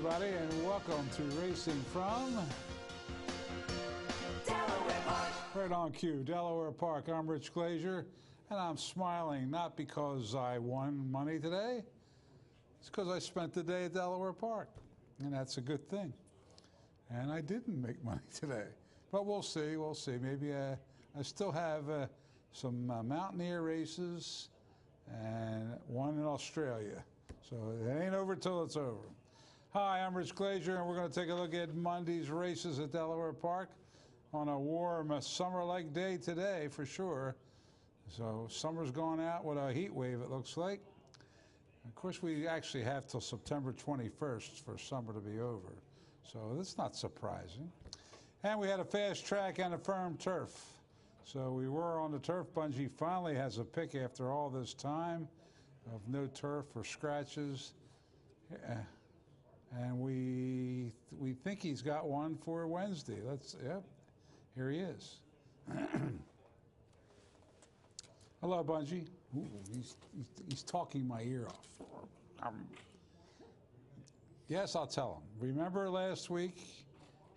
everybody, and welcome to Racing from Delaware Park. right on cue, Delaware Park. I'm Rich Glazier, and I'm smiling not because I won money today. It's because I spent the day at Delaware Park, and that's a good thing. And I didn't make money today, but we'll see. We'll see. Maybe I still have some Mountaineer races and one in Australia. So it ain't over till it's over. Hi, I'm Rich Glazier, and we're going to take a look at Monday's races at Delaware Park on a warm summer-like day today for sure. So summer's gone out with a heat wave, it looks like. Of course, we actually have till September 21st for summer to be over. So that's not surprising. And we had a fast track and a firm turf. So we were on the turf. Bungie finally has a pick after all this time of no turf or scratches. And we think he's got one for Wednesday. Yep, here he is. Hello, Bungie. Ooh, he's talking my ear off. Yes, I'll tell him. Remember last week,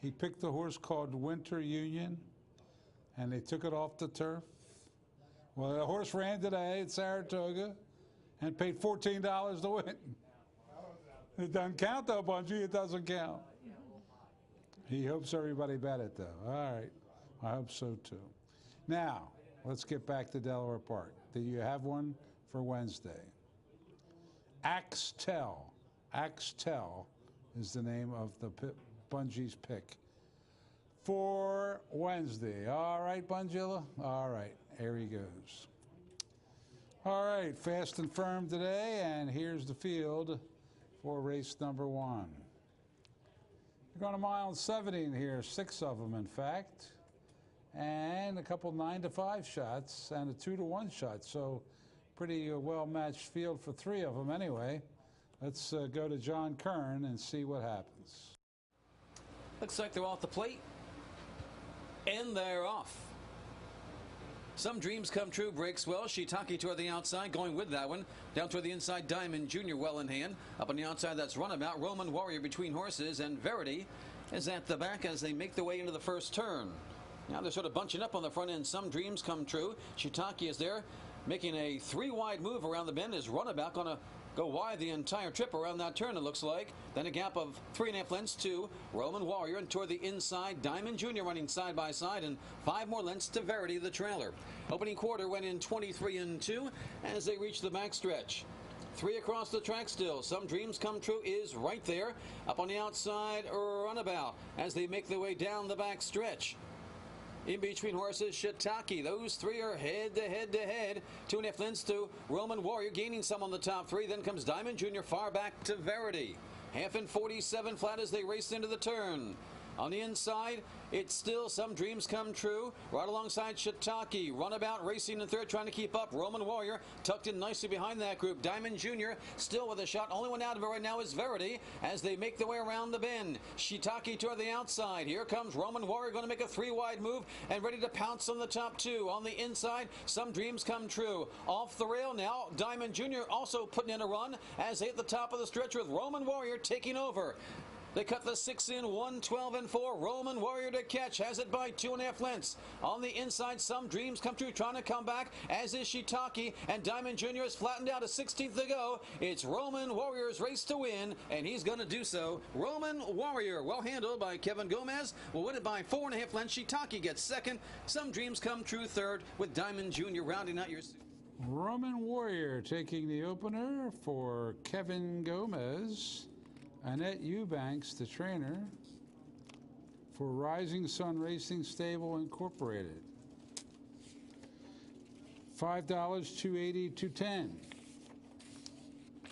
he picked a horse called Winter Union, and they took it off the turf? Well, the horse ran today at Saratoga and paid $14 to win. It doesn't count, though, Bungie. It doesn't count. He hopes everybody bet it, though. All right. I hope so, too. Now, let's get back to Delaware Park. Do you have one for Wednesday? Axtell. Axtell is the name of the Bungie's pick for Wednesday. All right, Bungilla? All right, here he goes. All right, fast and firm today, and here's the field for race number one. You're going a mile and 70 in here, 6 of them, in fact, and a couple 9-to-5 shots and a 2-to-1 shot. So pretty well-matched field for 3 of them anyway. Let's go to John Kern and see what happens. Looks like they're off the plate, and they're off. Some Dreams Come True breaks well. Shiitake toward the outside, going with that one. Down toward the inside, Diamond Jr. well in hand. Up on the outside, that's Runabout. Roman Warrior between horses, and Verity is at the back as they make their way into the first turn. Now they're sort of bunching up on the front end. Some Dreams Come True. Shiitake is there, making a 3-wide move around the bend. Is Runabout going to go wide the entire trip around that turn, it looks like. Then a gap of 3.5 lengths to Roman Warrior, and toward the inside, Diamond Jr. running side by side, and 5 more lengths to Verity, the trailer. Opening quarter went in 23-2 as they reach the backstretch. 3 across the track still. Some Dreams Come True is right there. Up on the outside, Runabout as they make their way down the backstretch. In between horses, Shiitake. Those 3 are head-to-head. 2.5 lengths to Roman Warrior, gaining some on the top 3. Then comes Diamond Jr. far back to Verity. Half in 47 flat as they race into the turn. On the inside, it's still Some Dreams Come True. Right alongside Shiitake. Runabout racing in third, trying to keep up. Roman Warrior tucked in nicely behind that group. Diamond Jr. still with a shot. Only one out of it right now is Verity as they make their way around the bend. Shiitake toward the outside. Here comes Roman Warrior, going to make a 3-wide move and ready to pounce on the top 2. On the inside, Some Dreams Come True. Off the rail now, Diamond Jr. also putting in a run as they hit the top of the stretch with Roman Warrior taking over. They cut the 6 in, 1-12-4. Roman Warrior to catch, has it by 2.5 lengths. On the inside, Some Dreams Come True, trying to come back, as is Shiitake, and Diamond Jr. is flattened out, a 16th to go. It's Roman Warrior's race to win, and he's going to do so. Roman Warrior, well handled by Kevin Gomez, will win it by 4.5 lengths. Shiitake gets second. Some Dreams Come True third, with Diamond Jr. rounding out your... Roman Warrior taking the opener for Kevin Gomez. Annette Eubanks, the trainer for Rising Sun Racing Stable Incorporated. $5, $2.80, $2.10.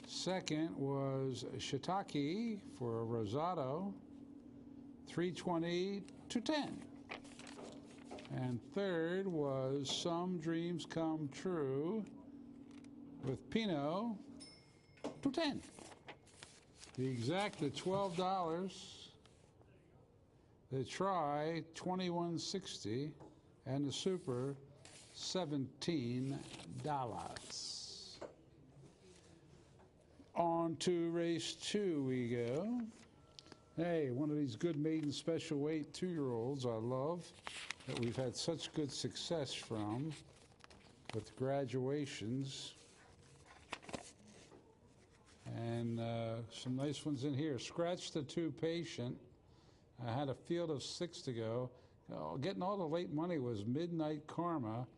Second was Shiitake for Rosado, $3.20, $2.10. And third was Some Dreams Come True with Pinot, $2.10. The exact at $12. The try $21.60, and the super $17. On to race 2 we go. Hey, one of these good maiden special weight 2-year-olds I love that we've had such good success from with graduations. And some nice ones in here. Scratch the 2 patient. I had a field of 6 to go. Getting all the late money was Midnight Karma.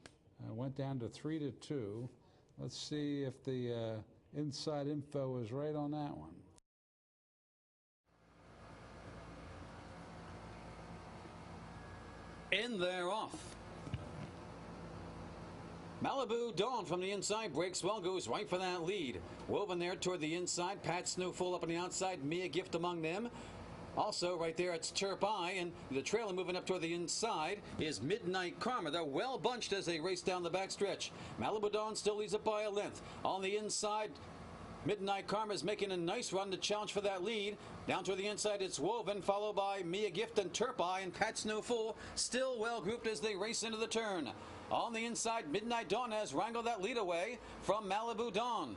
Went down to 3 to 2. Let's see if the inside info is right on that one. In there, off. Malibu Dawn from the inside breaks well, goes right for that lead. Woven there toward the inside. Pat Snowfall up on the outside. Mia Gift among them. Also, right there, it's Chirp Eye, and the trailer moving up toward the inside is Midnight Karma. They're well bunched as they race down the backstretch. Malibu Dawn still leads it by a length. On the inside, Midnight Karma is making a nice run to challenge for that lead. Down toward the inside, it's Woven, followed by Mia Gift and Chirp Eye, and Pat Snowfall still well grouped as they race into the turn. On the inside, Midnight Dawn has wrangled that lead away from Malibu Dawn.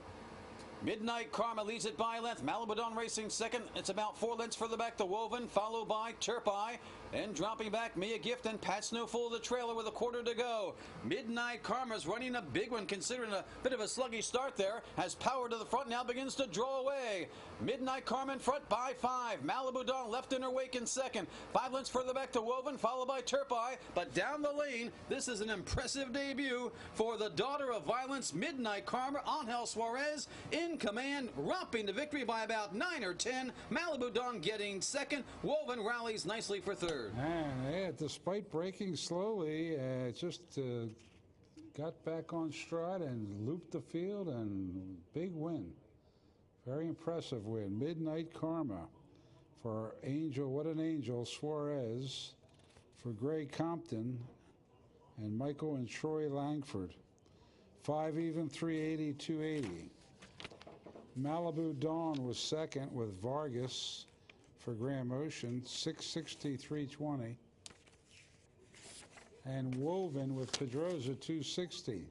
Midnight Karma leads it by a length. Malibu Dawn racing second. It's about 4 lengths further back to Woven, followed by Chirp Eye. And dropping back, Mia Gift and Pat Snowfall the trailer with a quarter to go. Midnight Karma's running a big one, considering a bit of a sluggish start there. Has power to the front, now begins to draw away. Midnight Karma in front by 5. Malibu Dawn left in her wake in second. 5 lengths further back to Woven, followed by Chirp Eye. But down the lane, this is an impressive debut for the daughter of violence, Midnight Karma. Angel Suarez in command, romping to victory by about 9 or 10. Malibu Dawn getting second. Woven rallies nicely for third. And yeah, despite breaking slowly, just got back on stride and looped the field, and big win. Very impressive win. Midnight Karma for Angel, what an angel, Suarez, for Greg Compton and Michael and Troy Langford. 5 even, 380, 280. Malibu Dawn was second with Vargas for Grand Motion, 660, 320. And Woven with Pedroza, 260.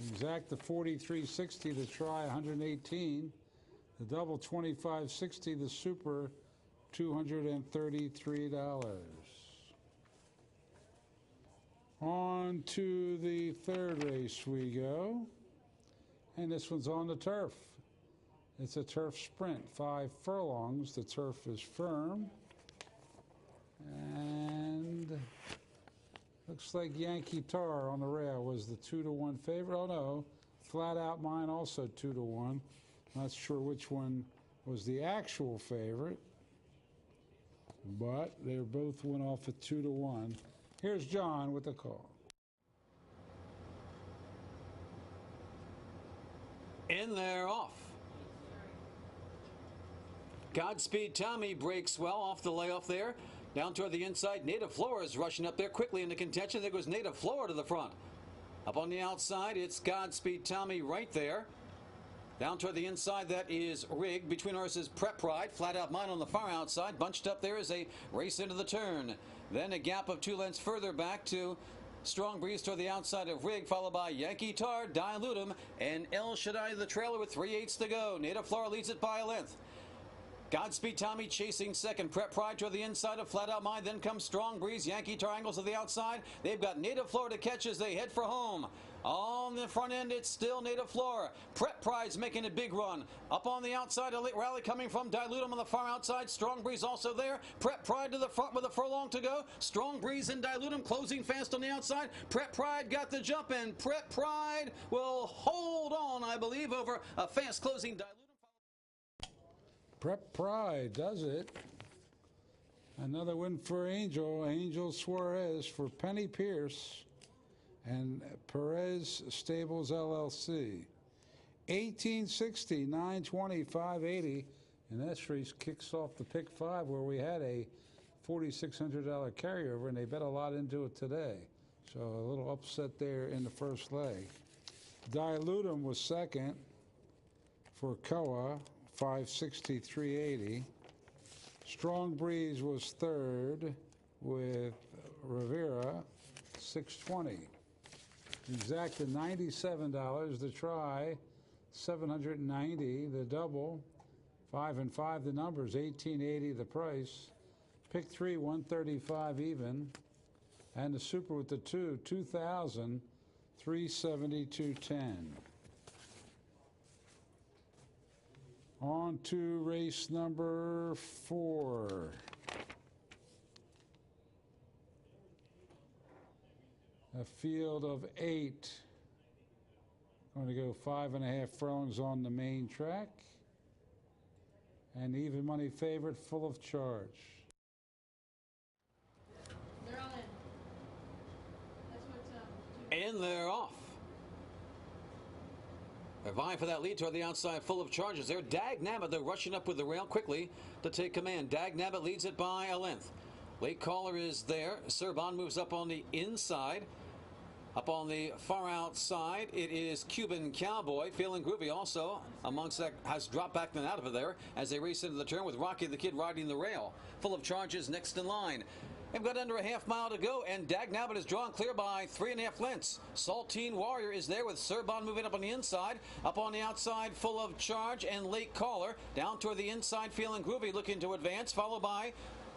Exacta 4360, the try 118. The double 2560, the super $233. On to the third race we go. And this one's on the turf. It's a turf sprint, 5 furlongs. The turf is firm. And looks like Yankee Tar on the rail was the 2-to-1 favorite. Oh no, Flat Out Mine also 2-to-1. Not sure which one was the actual favorite, but they both went off at 2-to-1. Here's John with the call. In there, off. Godspeed Tommy breaks well off the layoff there. Down toward the inside, Native Flora is rushing up there quickly into contention. There goes Native Flora to the front. Up on the outside, it's Godspeed Tommy right there. Down toward the inside, that is Rig. Between horses, Prep Pride. Flat Out Mine on the far outside. Bunched up there as they race into the turn. Then a gap of 2 lengths further back to Strong Breeze toward the outside of Rig, followed by Yankee Tar, Dilutum, and El Shaddai the trailer with 3/8 to go. Native Flora leads it by a length. Godspeed Tommy chasing second. Prep Pride to the inside of Flat Out Mine. Then comes Strong Breeze. Yankee Triangles to the outside. They've got Native Flora to catch as they head for home. On the front end, it's still Native Flora. Prep Pride's making a big run. Up on the outside, a late rally coming from Dilutum on the far outside. Strong Breeze also there. Prep Pride to the front with a furlong to go. Strong Breeze and Dilutum closing fast on the outside. Prep Pride got the jump, and Prep Pride will hold on, I believe, over a fast closing Dilutum. Prep Pride does it. Another win for Angel Suarez for Penny Pierce and Perez Stables LLC. 1860, 920, 580. And that race kicks off the pick 5 where we had a $4,600 carryover, and they bet a lot into it today. So a little upset there in the first leg. Dilutum was second for Koa, 560, 380. Strong Breeze was third with Rivera, 620. Exacta $97. The try, $790. The double, 5 and 5 the numbers, 1880 the price. Pick 3, 135 even. And the super with the 2, 2,000, 372.10. On to race number 4. A field of 8. Going to go 5.5 furlongs on the main track. And even money favorite, Full of Charge. They're all in. That's what's And they're off. They're vying for that lead toward the outside, Full of Charges there. Dag Nabbit, they're rushing up with the rail quickly to take command. Dag Nabbit leads it by a length. Late Caller is there. Serban moves up on the inside. Up on the far outside, it is Cuban Cowboy. Feeling Groovy also amongst that has dropped back and out of there as they race into the turn with Rocky the Kid riding the rail. Full of Charges next in line. They've got under a half mile to go, and Dag Nabbit is drawn clear by 3.5 lengths. Saltine Warrior is there with Serban moving up on the inside. Up on the outside, Full of Charge and Late Caller. Down toward the inside, Feeling Groovy looking to advance, followed by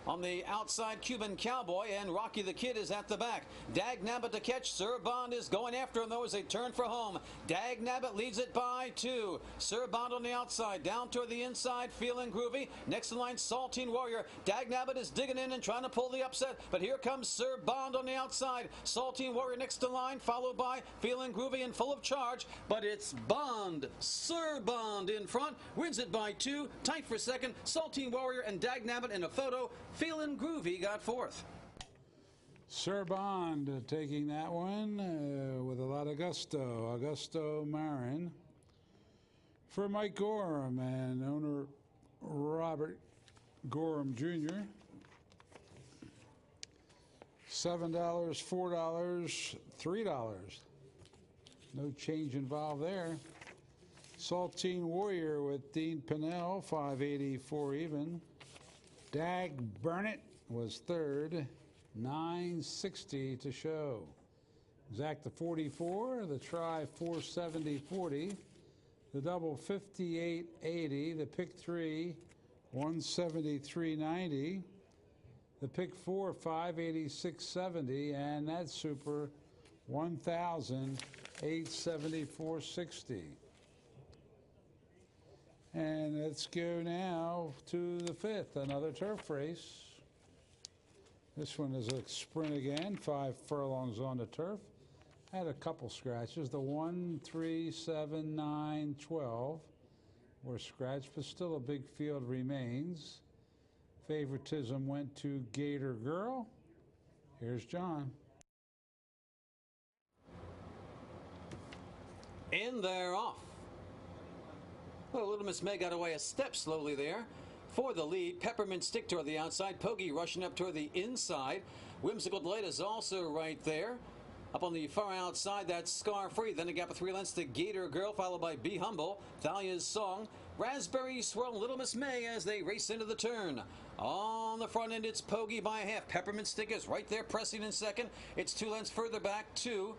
on the outside, Cuban Cowboy, and Rocky the Kid is at the back. Dag Nabbit to catch. Serban is going after him, though, as they turn for home. Dag Nabbit leads it by 2. Serban on the outside, down toward the inside, Feeling Groovy. Next in line, Saltine Warrior. Dag Nabbit is digging in and trying to pull the upset, but here comes Serban on the outside. Saltine Warrior next in line, followed by Feeling Groovy and Full of Charge, but it's Bond. Serban in front, wins it by 2. Tight for second, Saltine Warrior and Dag Nabbit in a photo. Feeling Groovy got 4th. Serban taking that one with a lot of gusto. Augusto Marin. For Mike Gorham and owner Robert Gorham Jr. $7, $4, $3. No change involved there. Saltine Warrior with Dean Pinnell, $5.84 even. Dag Burnett was third, $9.60 to show. Exacta 44, the try 470.40, the double 58.80, the pick 3 173.90, the pick 4 586.70, and that super 1,874.60. And let's go now to the 5th, another turf race. This one is a sprint again, 5 furlongs on the turf. Had a couple scratches. The 1, 3, 7, 9, 12 were scratched, but still a big field remains. Favoritism went to Gator Girl. Here's John. And they're off. Well, Little Miss May got away a step slowly there. For the lead, Peppermint Stick toward the outside. Poggy rushing up toward the inside. Whimsical Delight is also right there. Up on the far outside, that's Scar Free. Then a gap of 3 lengths to Gator Girl, followed by Be Humble. Thalia's Song. Raspberry Swirl and Little Miss May as they race into the turn. On the front end, it's Poggy by a half. Peppermint Stick is right there pressing in second. It's 2 lengths further back, 2.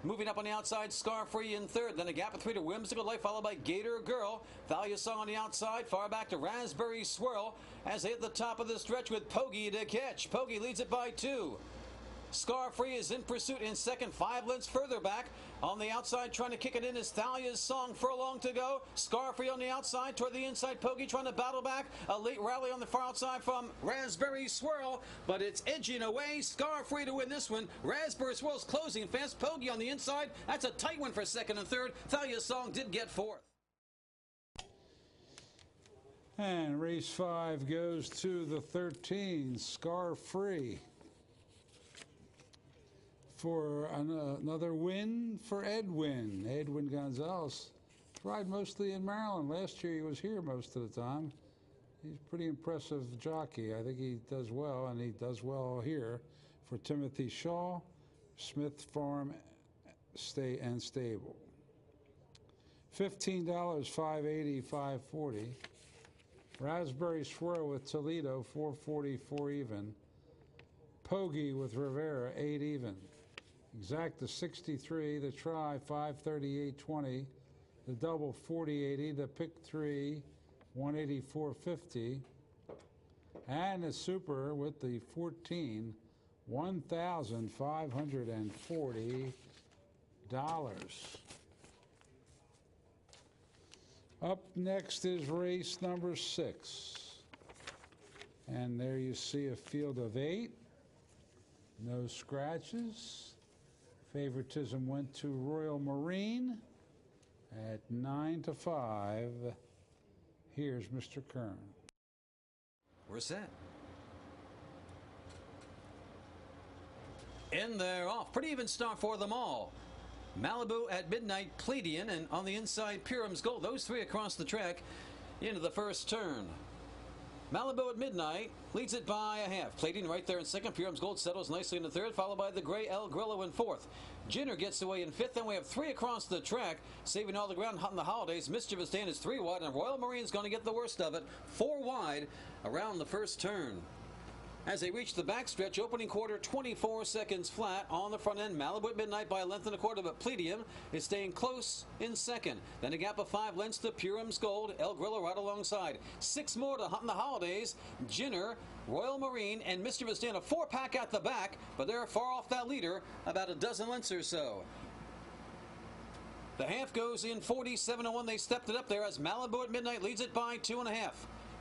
Moving up on the outside, Scar Free in third. Then a gap of 3 to Whimsical Life, followed by Gator Girl. Thalia Song on the outside, far back to Raspberry Swirl as they hit the top of the stretch with Poggy to catch. Poggy leads it by 2. Scar Free is in pursuit in second, 5 lengths further back. On the outside, trying to kick it in is Thalia's Song. Furlong to go. Scar Free on the outside, toward the inside. Poggy trying to battle back. A late rally on the far outside from Raspberry Swirl, but it's edging away. Scar Free to win this one. Raspberry Swirl's closing fast. Poggy on the inside. That's a tight one for second and third. Thalia's Song did get 4th. And race 5 goes to the 13, Scar Free. For another win for Edwin Gonzalez. Ride mostly in Maryland. Last year he was here most of the time. He's a pretty impressive jockey. I think he does well, and he does well here for Timothy Shaw, Smith Farm and Stable. $15, $5.80, $5.40. Raspberry Swirl with Toledo, $4.44 even. Poggy with Rivera, 8 even. Exacta 63, the try 538.20, the double 40.80, the pick 3 $184.50. And the Super with the 14, $1,540. Up next is race number 6. And there you see a field of 8. No scratches. Favoritism went to Royal Marine at 9-5. Here's Mr. Kern. We're set. In there, off. Pretty even start for them all. Malibu at midnight, Pleiadian, and on the inside, Pyram's Gold. Those three across the track into the first turn. Malibu at midnight leads it by a half. Pleiadian right there in second. Pyram's Gold settles nicely in the third, followed by the gray El Grillo in fourth. Jinner gets away in fifth. Then we have three across the track, saving all the ground in the holidays. Mischievous Dan is 3 wide, and Royal Marine's going to get the worst of it. 4 wide around the first turn. As they reach the backstretch, opening quarter, 24 seconds flat on the front end. Malibu at midnight by a length and a quarter, but Pleiadian is staying close in second. Then a gap of 5 lengths to Pyram's Gold. El Grillo right alongside. 6 more to Hunt in the Holidays. Jinner, Royal Marine, and Mischievous Dan, a 4-pack at the back, but they're far off that leader, about a dozen lengths or so. The half goes in 47-1. They stepped it up there as Malibu at midnight leads it by 2.5.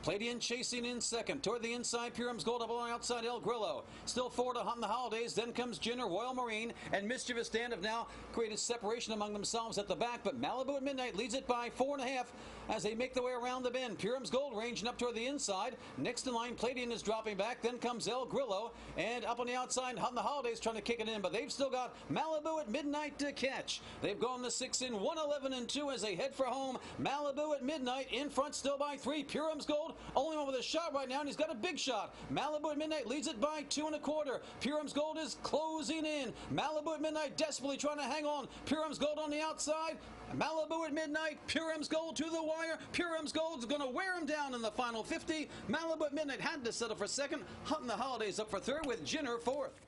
Pleiadian chasing in second. Toward the inside, Pyram's Gold up along outside El Grillo. Still 4 to Hunt in the Holidays. Then comes Jinner, Royal Marine, and Mischievous Dan have now created separation among themselves at the back. But Malibu at midnight leads it by 4.5 as they make their way around the bend. Pyram's Gold ranging up toward the inside. Next in line, Pleiadian is dropping back. Then comes El Grillo. And up on the outside, Hunt in the Holidays trying to kick it in. But they've still got Malibu at midnight to catch. They've gone the 6 in 1:11-2 as they head for home. Malibu at midnight in front still by 3. Pyram's Gold only one with a shot right now, and he's got a big shot. Malibu at midnight leads it by 2.25. Pyram's Gold is closing in. Malibu at midnight desperately trying to hang on. Pyram's Gold on the outside. Malibu at midnight. Pyram's Gold to the wire. Pyram's Gold's going to wear him down in the final 50. Malibu at midnight had to settle for second. Hunt in the Holidays up for third with Jinner fourth.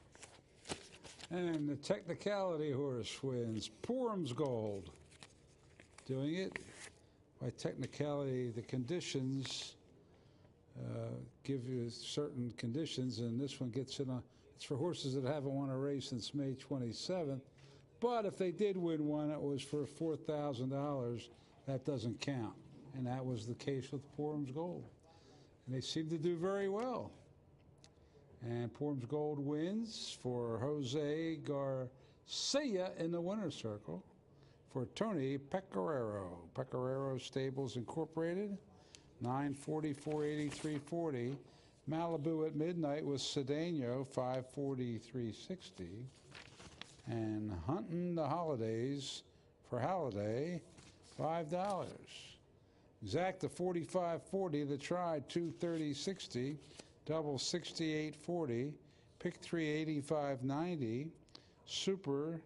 And the technicality horse wins. Pyram's Gold. Doing it by technicality, the conditions give you certain conditions, and this one gets in it's for horses that haven't won a race since May 27th. But if they did win one, it was for $4,000. That doesn't count. And that was the case with Pyram's Gold. And they seem to do very well. And Pyram's Gold wins for Jose Garcia in the winner's circle for Tony Pecoraro. Pecoraro Stables Incorporated. 944.83.40. Malibu at midnight was Cedeno 543.60. And Huntin' the Holidays for Halliday $5. Exacta 45.40. The Try 230.60. Double 68.40. Pick 3 85.90. Super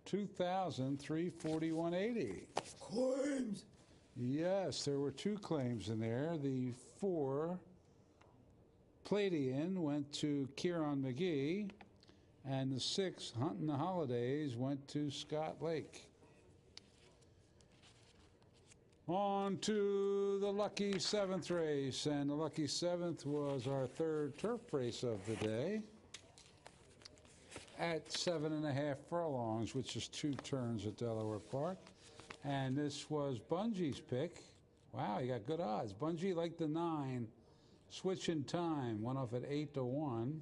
2,341.80. Claims. Yes, there were 2 claims in there. The 4 Pleiadian went to Kieran McGee, and the 6 Huntin' the Holidays went to Scott Lake. On to the lucky 7th race, and the lucky 7th was our 3rd turf race of the day at 7.5 furlongs, which is 2 turns at Delaware Park. And this was Bungie's pick. Wow, you got good odds. Bungie liked the 9. Switch in Time went off at 8-1.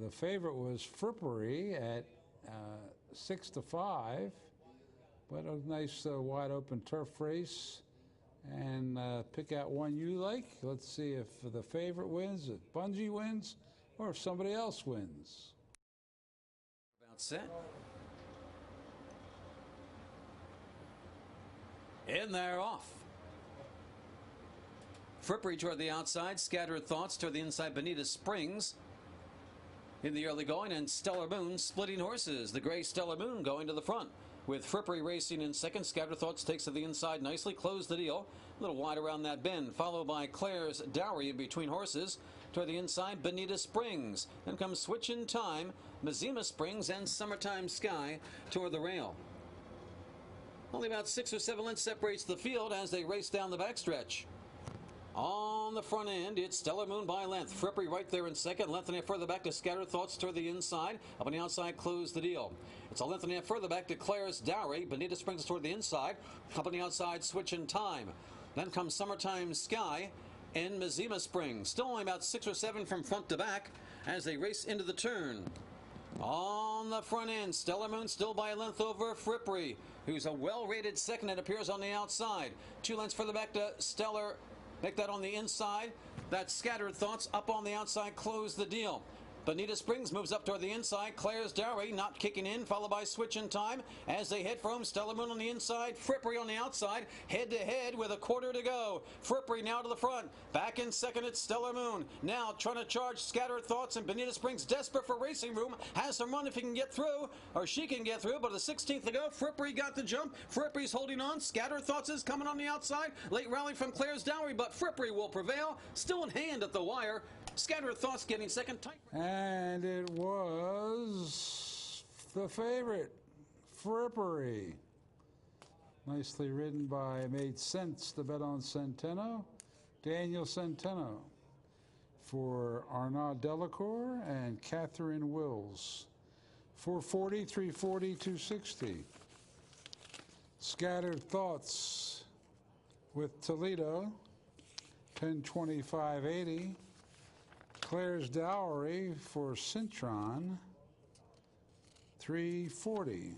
The favorite was Frippery at 6-5. But a nice wide open turf race. And pick out one you like. Let's see if the favorite wins, if Bungie wins, or if somebody else wins. About set. In there, off. Frippery toward the outside, Scattered Thoughts toward the inside, Bonita Springs in the early going, and Stellar Moon splitting horses. The gray Stellar Moon going to the front with Frippery racing in second. Scattered Thoughts takes to the inside nicely, closed the deal, a little wide around that bend, followed by Claire's Dowry in between horses. Toward the inside, Bonita Springs. Then comes Switch in Time, Mazima Springs, and Summertime Sky toward the rail. Only about 6 or 7 lengths separates the field as they race down the backstretch. On the front end, it's Stellar Moon by length. Frippery right there in second. Length and a half further back to Scattered Thoughts toward the inside. Up on the outside, Close the Deal. It's a length and a half further back to Claire's Dowry. Bonita Springs toward the inside. Up on the outside, Switch in Time. Then comes Summertime Sky and Mazima Springs. Still only about 6 or 7 from front to back as they race into the turn. On the front end, Stellar Moon still by a length over Frippery, who's a well-rated second and appears on the outside. 2 lengths further back to Stellar. Make that on the inside. That's Scattered Thoughts up on the outside. Close the Deal. Bonita Springs moves up toward the inside. Claire's Dowry not kicking in, followed by Switch in Time as they head for home. Stellar Moon on the inside, Frippery on the outside, head to head with a quarter to go. Frippery now to the front. Back in second, it's Stellar Moon. Now trying to charge Scattered Thoughts, and Bonita Springs desperate for racing room. Has some run if he can get through, or she can get through, but the 16th to go. Frippery got the jump. Frippery's holding on. Scattered Thoughts is coming on the outside. Late rally from Claire's Dowry, but Frippery will prevail. Still in hand at the wire. Scattered Thoughts getting second. Tight. And it was the favorite, Frippery. Nicely ridden by Made Sense to bet on Centeno, Daniel Centeno, for Arnaud Delacour and Catherine Wills. 440, 340, 260. Scattered Thoughts with Toledo, 1025.80. Claire's Dowry for Cintron, 340.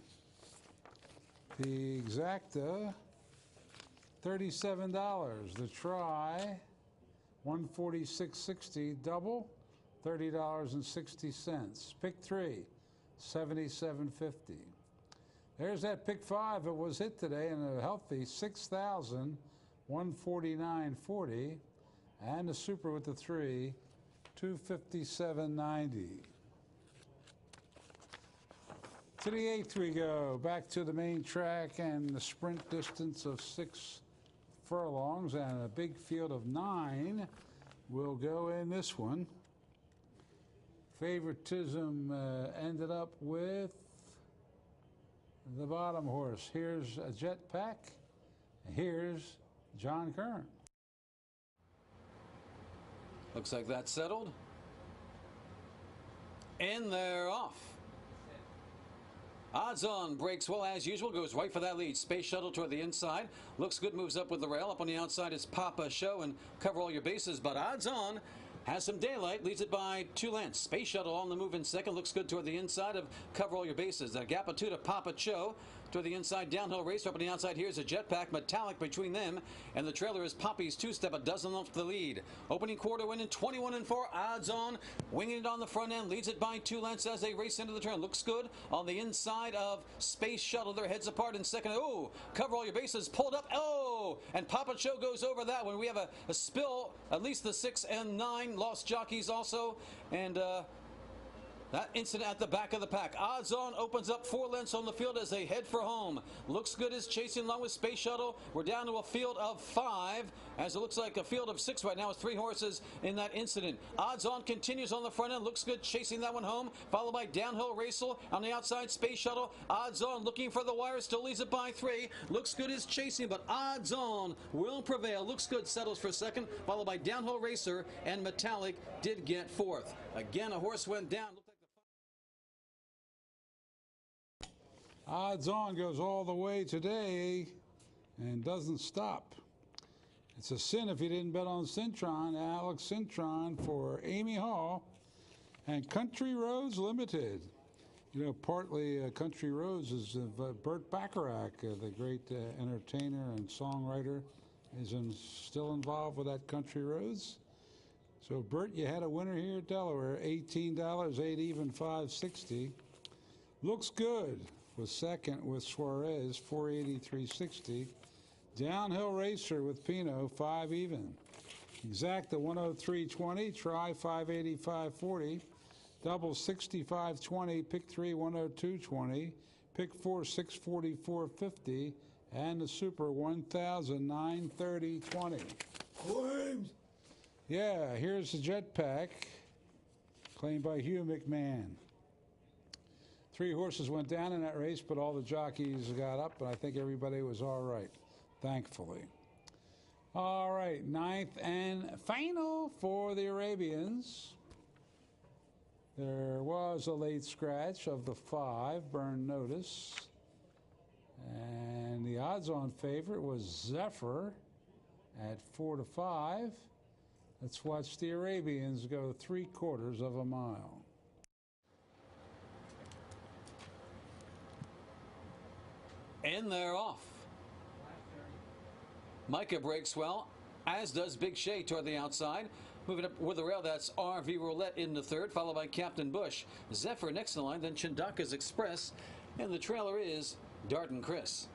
The Exacta, $37. The Try, $146.60. Double, $30.60. Pick 3, $77.50. There's that pick 5. It was hit today in a healthy 6,149.40. And the Super with the 3, $257.90. To the 8th we go, back to the main track and the sprint distance of 6 furlongs, and a big field of 9 will go in this one. Favoritism ended up with the bottom horse. Here's a Jetpack. Here's John Curran. Looks like that's settled. And they're off. Odds On breaks well as usual, goes right for that lead. Space Shuttle toward the inside. Looks good, moves up with the rail. Up on the outside is Papa Show and Cover All Your Bases. But Odds On has some daylight, leads it by 2 lengths. Space Shuttle on the move in second, looks good toward the inside of Cover All Your Bases. A gap of 2 to Papa Cho. To the inside, Downhill Racer. Up on the outside, here's a Jetpack. Metallic between them, and the trailer is Poppy's 2-step, a dozen off the lead. Opening quarter winning 21-4. Odds On, winging it on the front end, leads it by 2 lengths as they race into the turn. Looks good on the inside of Space Shuttle. Their heads apart in second. Oh, Cover All Your Bases pulled up. Oh, and Papa Cho goes over that one. We have a spill. At least the 6 and 9 lost jockeys also, and that incident at the back of the pack. Odds On opens up 4 lengths on the field as they head for home. Looks good is chasing along with Space Shuttle. We're down to a field of 5, as it looks like a field of 6 right now with 3 horses in that incident. Odds On continues on the front end. Looks good chasing that one home, followed by Downhill Racer on the outside. Space Shuttle. Odds On looking for the wire, still leads it by 3. Looks good is chasing, but Odds On will prevail. Looks good settles for second, followed by Downhill Racer, and Metallic did get 4th. Again, a horse went down. Odds On goes all the way today and doesn't stop. It's a sin if you didn't bet on Cintron. Alex Cintron for Amy Hall and Country Roads Limited. You know, partly Country Roads is Burt Bacharach, the great entertainer and songwriter, is still involved with that Country Roads. So, Burt, you had a winner here at Delaware, $18, 8 even, 560. Looks good. Was second with Suarez, 483.60. Downhill Racer with Pino, 5 even. Exacta 103.20. Try 585.40. Double 65.20. Pick 3 102.20. Pick 4 644.50. And the Super 1,930.20. Claims. Yeah, here's the Jetpack, claimed by Hugh McMahon. 3 horses went down in that race, but all the jockeys got up, and I think everybody was all right, thankfully. All right, 9th and final for the Arabians. There was a late scratch of the 5, Burn Notice. And the odds-on favorite was Zephyr at 4-5. Let's watch the Arabians go 3/4 of a mile. And they're off. Micah breaks well, as does Big Shay toward the outside. Moving up with the rail, that's RV Roulette in the 3rd, followed by Captain Bush. Zephyr next in line, then Chindaka's Express. And the trailer is Darton Chris.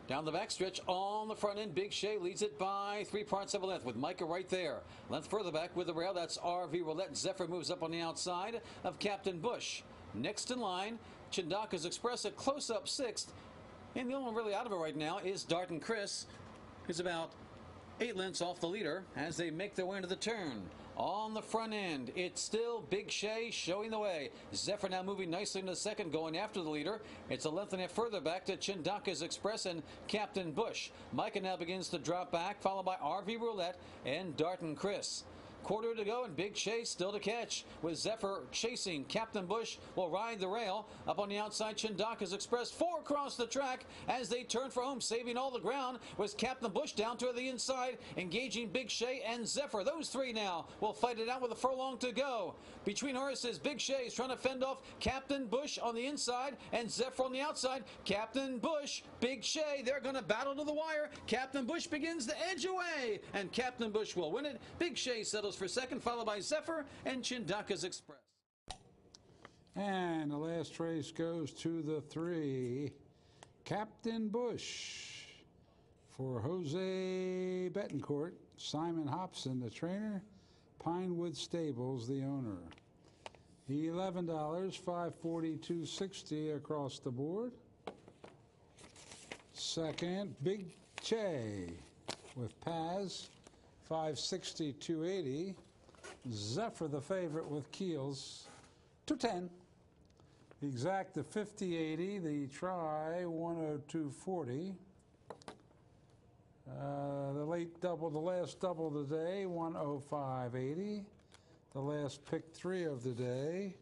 Down the backstretch on the front end, Big Shay leads it by 3/4 of a length with Micah right there. Length further back with the rail, that's RV Roulette. Zephyr moves up on the outside of Captain Bush. Next in line, Chindaka's Express, a close-up 6th. And the only one really out of it right now is Darton Chris, who's about 8 lengths off the leader as they make their way into the turn. On the front end, it's still Big Shay showing the way. Zephyr now moving nicely into second, going after the leader. It's a length and a half further back to Chindaka's Express and Captain Bush. Micah now begins to drop back, followed by RV Roulette and Darton Chris. 1/4 to go, and Big Shay still to catch, with Zephyr chasing. Captain Bush will ride the rail. Up on the outside, Chindaka's Express 4 across the track as they turn for home, saving all the ground was Captain Bush down to the inside, engaging Big Shay and Zephyr. Those 3 now will fight it out with a furlong to go. Between horses, Big Shay is trying to fend off Captain Bush on the inside and Zephyr on the outside. Captain Bush, Big Shay, they're going to battle to the wire. Captain Bush begins to edge away, and Captain Bush will win it. Big Shay settles for second, followed by Zephyr and Chindaka's Express. And the last race goes to the 3, Captain Bush, for Jose Betancourt, Simon Hobson, the trainer, Pinewood Stables, the owner. $11, $542.60 across the board. Second, Big Che with Paz, $560.280. Zephyr, the favorite, with Keels, $210. The exact, the 50.80. The try, 102.40. The late double, the last double of the day, 105.80. The last pick 3 of the day,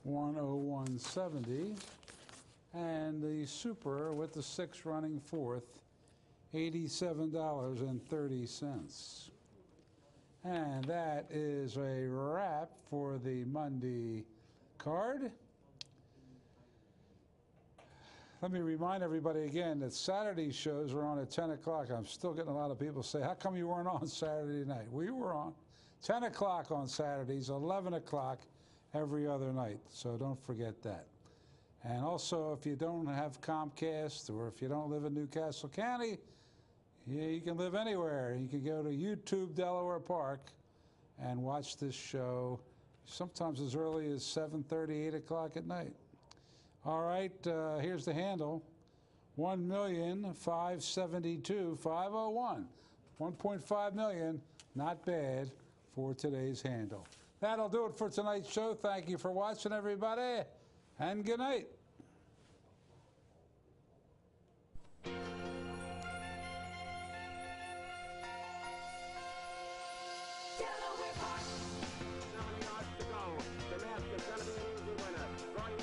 101.70. And the super with the 6 running 4th, $87.30. And that is a wrap for the Monday card. Let me remind everybody again that Saturday shows are on at 10 o'clock. I'm still getting a lot of people say, how come you weren't on Saturday night? We were on 10 o'clock on Saturdays, 11 o'clock every other night. So don't forget that. And also, if you don't have Comcast or if you don't live in Newcastle County, yeah, you can live anywhere. You can go to YouTube Delaware Park and watch this show sometimes as early as 7:30, 8 o'clock at night. All right, here's the handle, 1,572,501. 1.5 million, not bad for today's handle. That'll do it for tonight's show. Thank you for watching, everybody, and good night. Delaware Park. 7 yards to go. The mask is going to be an easy winner. Going